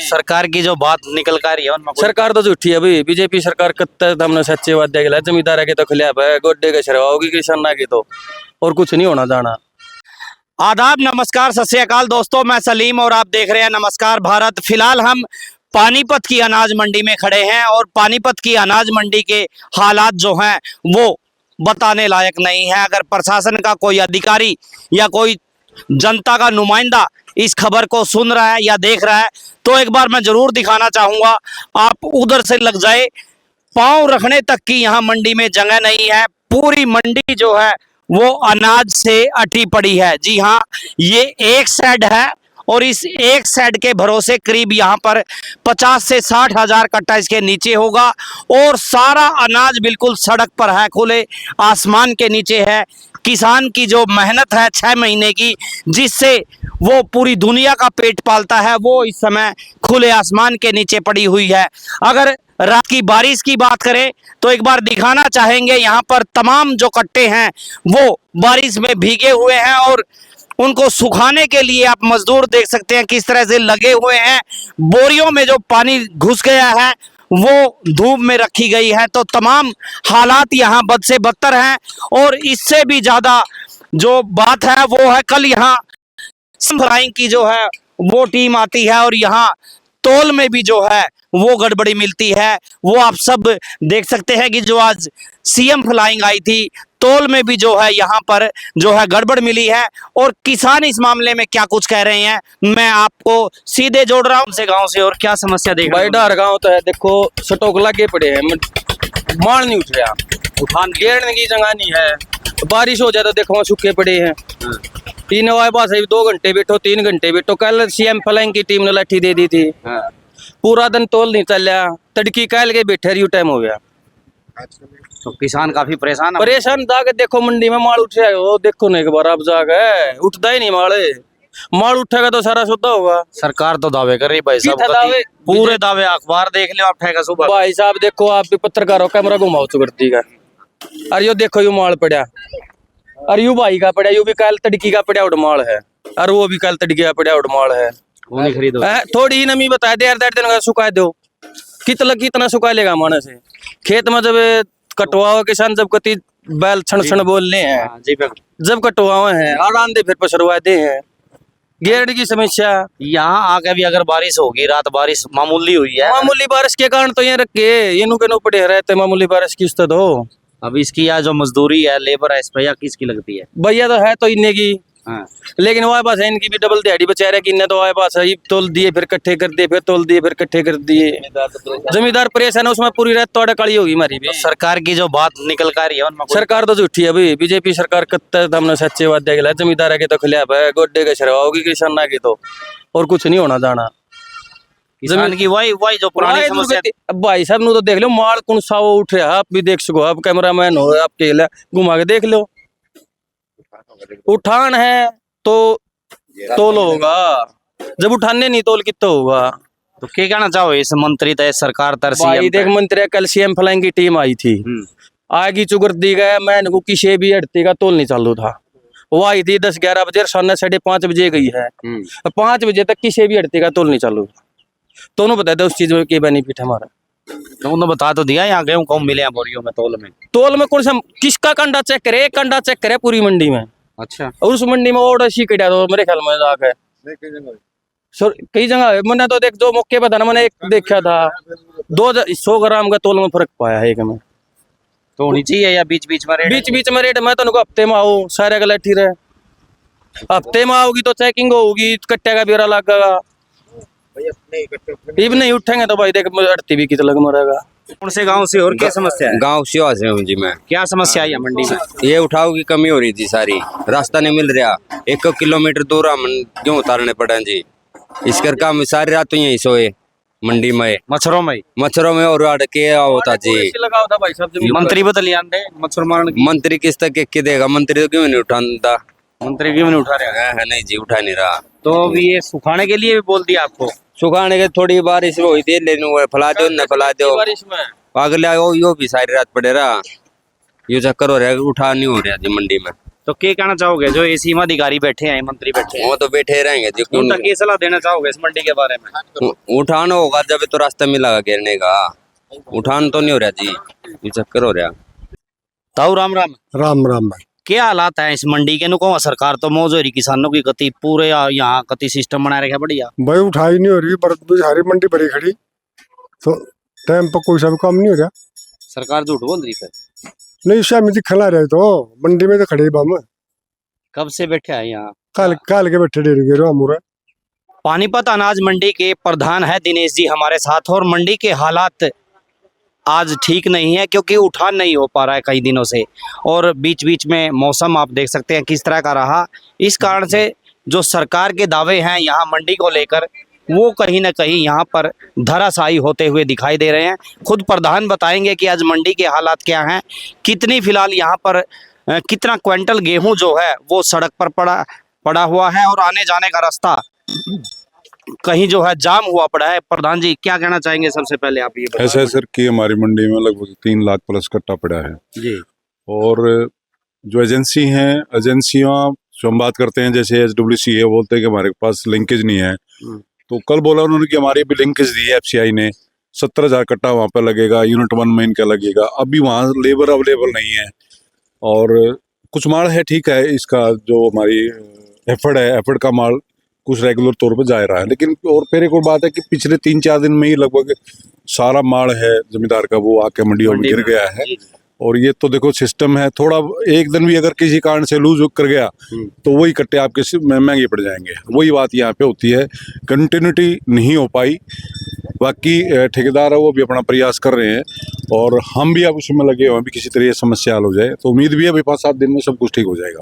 सरकार की जो बात निकल कर रही है उनमें सरकार तो झूठी है भाई। बीजेपी सरकार कत्ते हमने सच्चे वादे के लिए जमींदार के तो खिलाफ है, गोड्डे के शरवा होगी किसाना की तो, और कुछ नहीं होना जाना। आदाब, नमस्कार, सत श्री अकाल दोस्तों, मैं सलीम और आप देख रहे हैं नमस्कार भारत। फिलहाल हम पानीपत की अनाज मंडी में खड़े हैं और पानीपत की अनाज मंडी के हालात जो हैं वो बताने लायक नहीं है। अगर प्रशासन का कोई अधिकारी या कोई जनता का नुमाइंदा इस खबर को सुन रहा है या देख रहा है तो एक बार मैं जरूर दिखाना चाहूंगा। आप उधर से लग जाए, पांव रखने तक की यहाँ मंडी में जगह नहीं है। पूरी मंडी जो है वो अनाज से अटी पड़ी है। जी हाँ, ये एक शेड है और इस एक शेड के भरोसे करीब यहाँ पर 50 से 60 हजार कट्टा इसके नीचे होगा और सारा अनाज बिल्कुल सड़क पर है, खुले आसमान के नीचे है। किसान की जो मेहनत है 6 महीने की, जिससे वो पूरी दुनिया का पेट पालता है, वो इस समय खुले आसमान के नीचे पड़ी हुई है। अगर रात की बारिश की बात करें तो एक बार दिखाना चाहेंगे, यहाँ पर तमाम जो कट्टे हैं वो बारिश में भीगे हुए हैं और उनको सुखाने के लिए आप मजदूर देख सकते हैं किस तरह से लगे हुए हैं। बोरियों में जो पानी घुस गया है वो धूप में रखी गई है। तो तमाम हालात यहाँ बद से बदतर हैं और इससे भी ज्यादा जो बात है वो है, कल यहाँ फ्लाइंग की जो है वो टीम आती है और यहाँ तोल में भी जो है वो गड़बड़ी मिलती है। वो आप सब देख सकते हैं कि जो आज सीएम फ्लाइंग आई थी, तोल में भी जो है यहाँ पर जो है गड़बड़ मिली है। और किसान इस मामले में क्या कुछ कह रहे हैं मैं आपको सीधे जोड़ रहा हूँ से गांव से। और क्या समस्या देख भाई डार गाँव तो है, देखो स्टॉक लागे पड़े हैं, माल नहीं उठ रहा, उठान घेरने की जगह नहीं है। बारिश हो जाए तो देखो सूखे पड़े हैं। तीन वाय पास 2 घंटे बैठो 3 घंटे बैठो। कल सीएम फ्लाइंग की टीम ने लाठी दे दी थी, पूरा दिन तोल नहीं चलिया, तड़की काल के बैठे रही टाइम हो गया। तो किसान काफी परेशान है। परेशान जाके देखो मंडी में माल उठ रहा है, वो देखो ना एक बार आप जाके, उठता ही नहीं माल उठेगा तो सारा शुद्ध होगा। सरकार तो दावे कर रही भाई साहब, दावे पूरे दावे, अखबार देख लो आप, ठेका सुबह भाई साहब देखो, आप भी पत्रकार हो, कैमरा घुमाओ चुगर्ती का। अरे यो देखो यू माल पड़ा, अरे यू भाई का पड़ा, यू भी कल तड़की का पड़ा उठ माल है, और वो भी कल तड़की का पड़ा उठ माल है। वो नहीं खरीदो, थोड़ी ही नमी बताए दे, 8 दिन का सुखा दो, कितना सुखा लेगा मानस से। खेत में जब कटवाओ किसान, जब कति बैल छण छण बोलने हैं, जब कटवाओ हैं और आंधे फिर पछड़वा दे हैं। गेड़ की समस्या यहाँ आके भी अगर बारिश होगी, रात बारिश मामूली हुई है, मामूली बारिश के कारण तो ये रखे ये नु पड़े रहते, मामूली बारिश किस तो दो। अब इसकी या जो मजदूरी है, लेबर है, इस भैया किसकी लगती है? भैया तो है तो इन्हें की, लेकिन वह पास है इनकी भी डबल दिहाड़ी बचा रहे कि इन्हें तो वह पास है, तोल दिए फिर इकट्ठे कर दिए, फिर तोल दिए फिर इकट्ठे कर दिए। जमींदार परेशान है, उसमें पूरी रात तोड़ काली होगी हमारी भी। तो सरकार की जो बात निकल कर रही है उनमें सरकार तो झूठी है भाई। बीजेपी सरकार कत्ते हमने सच्चे वादे के लिए जमींदार के तो खिलाफ है, गोड्डे के शरवा होगी किसाना की तो, और कुछ नहीं होना जाना। जमीन की वही जो पुरानी समस्या थी। भाई साहब नु तो देख लो माल कौन सा वो उठ रहा, आप भी देख सको, आप कैमरामैन हो, आपके घुमा के देख लो। उठान है तो तोल होगा, जब उठाने नहीं तोल कितना होगा। तो क्या कहना चाहो इस मंत्री तय सरकार तर भाई देख, मंत्री कल सीएम फ्लाइंग की टीम आई थी, आगे चुगर दी गया, मैंने को किसी भी हड़ती का तोल नहीं चालू था। वो आई थी 10-11 बजे, साढ़े 5:30 बजे गई है, 5 बजे तक किसी भी हड़ती का तोल नहीं चालू। दोनों बता दो उस चीज में क्या बेनिफिट हमारा। तो उन्होंने बता तो दिया, यहाँ गेहूं कौन मिले बोरियों में, तोल में कौन सा किसका कंडा चेक करे, एक कंडा चेक करे पूरी मंडी में। अच्छा, और उस मंडी में और ऐसी कटा दो मेरे ख्याल में जाके कई जगह है। मैंने तो देख दो मौके पे था ना, मैंने एक देखा था 200 ग्राम का तोल में फर्क पाया है एक में। तो होनी चाहिए या बीच बीच में रेट मैं तो हफ्ते में आओ सारे गला ठीक है, हफ्ते में आओगी तो चेकिंग होगी, कट्टे का ब्यौरा लगेगा। नहीं उठेंगे तो भाई देख अड़ती भी कितना लग मरेगा। कौन से गांव से और क्या समस्या है? गांव से हूँ जी मैं। क्या समस्या है मंडी में? ये उठाव की कमी हो रही थी सारी, रास्ता नहीं मिल रहा, 1 किलोमीटर दूर हम क्यों उतारने पड़े जी। इस करके हम सारी रात यहीं सोए मंडी में, मच्छरों में और अड़ के होता जी। मंत्री बदल मच्छर मारने, मंत्री किस तक के देगा, मंत्री तो क्यों नहीं उठाता, मंत्री क्यों नहीं उठा रहा है? नहीं जी उठा नहीं रहा। तो अभी ये सुखाने के लिए भी बोल दिया आपको? सुखाने के थोड़ी बारिश हुई थी, लेकिन फैला दो न फैला दो, अगले यो भी सारी रात पड़े रहा, यो चक्कर हो रहा है, उठा नहीं हो रहा जी मंडी में। तो क्या कहना चाहोगे जो ये सीमा अधिकारी बैठे हैं, मंत्री बैठे हैं, वो तो बैठे रहेंगे जी, उनका क्या सलाह देना चाहोगे इस मंडी के बारे में? उठान होगा जब तो रास्ता मिला घेरने का, उठान तो नहीं हो रहा जी, ये चक्कर हो रहा। ताऊ राम राम। राम राम भाई। क्या हालात है इस मंडी के? नु कहो सरकार तो मौज हो रही किसानों की, कति पूरे यहाँ कति सिस्टम बना रखा बढ़िया। भाई उठाई नहीं हो रही, बरत भी सारी मंडी भरी खड़ी, तो टाइम पर कोई सा भी काम नहीं हो रहा। सरकार झूठ बोल रही है। नहीं शामी दिखला रहे तो मंडी में तो खड़े बम कब से बैठे हैं यहाँ? काल काल के बैठे डेरी गिरो अमूरा। पानीपत अनाज मंडी के प्रधान है दिनेश जी हमारे साथ, और मंडी के हालात आज ठीक नहीं है क्योंकि उठान नहीं हो पा रहा है कई दिनों से, और बीच बीच में मौसम आप देख सकते हैं किस तरह का रहा। इस कारण से जो सरकार के दावे हैं यहाँ मंडी को लेकर, वो कहीं ना कहीं यहाँ पर धराशायी होते हुए दिखाई दे रहे हैं। खुद प्रधान बताएंगे कि आज मंडी के हालात क्या हैं, कितनी फिलहाल यहाँ पर कितना क्विंटल गेहूं जो है वो सड़क पर पड़ा हुआ है, और आने जाने का रास्ता कहीं जो है जाम हुआ पड़ा है। प्रधान जी क्या कहना चाहेंगे? सबसे पहले आप ये बताएं। ऐसा है सर कि हमारी मंडी में लगभग 3 लाख प्लस कट्टा पड़ा है, जी। और जो एजेंसी हैं, एजेंसियां जो हम बात करते हैं जैसे HWC है, बोलते हैं कि हमारे पास लिंकेज नहीं है, तो कल बोला उन्होंने कि हमारी भी लिंकेज दी है FCI ने, 17,000 कट्टा वहाँ पर लगेगा, यूनिट 1 में इनका लगेगा। अभी वहाँ लेबर अवेलेबल नहीं है, और कुछ माल है ठीक है, इसका जो हमारी एफर्ड का माल कुछ रेगुलर तौर पर जा रहा है, लेकिन और फिर एक और बात है कि पिछले 3-4 दिन में ही लगभग सारा माल है जमींदार का वो आके मंडियों में गिर गया है। और ये तो देखो सिस्टम है, थोड़ा एक दिन भी अगर किसी कारण से लूज कर गया तो वही कट्टे आपके महंगे पड़ जाएंगे। वही बात यहाँ पे होती है, कंटिन्यूटी नहीं हो पाई। बाकी ठेकेदार है वो भी अपना प्रयास कर रहे हैं, और हम भी अब उसमें लगे हुए हैं भी किसी तरह ये समस्या हल हो जाए, तो उम्मीद भी है भाई 5-7 दिन में सब कुछ ठीक हो जाएगा।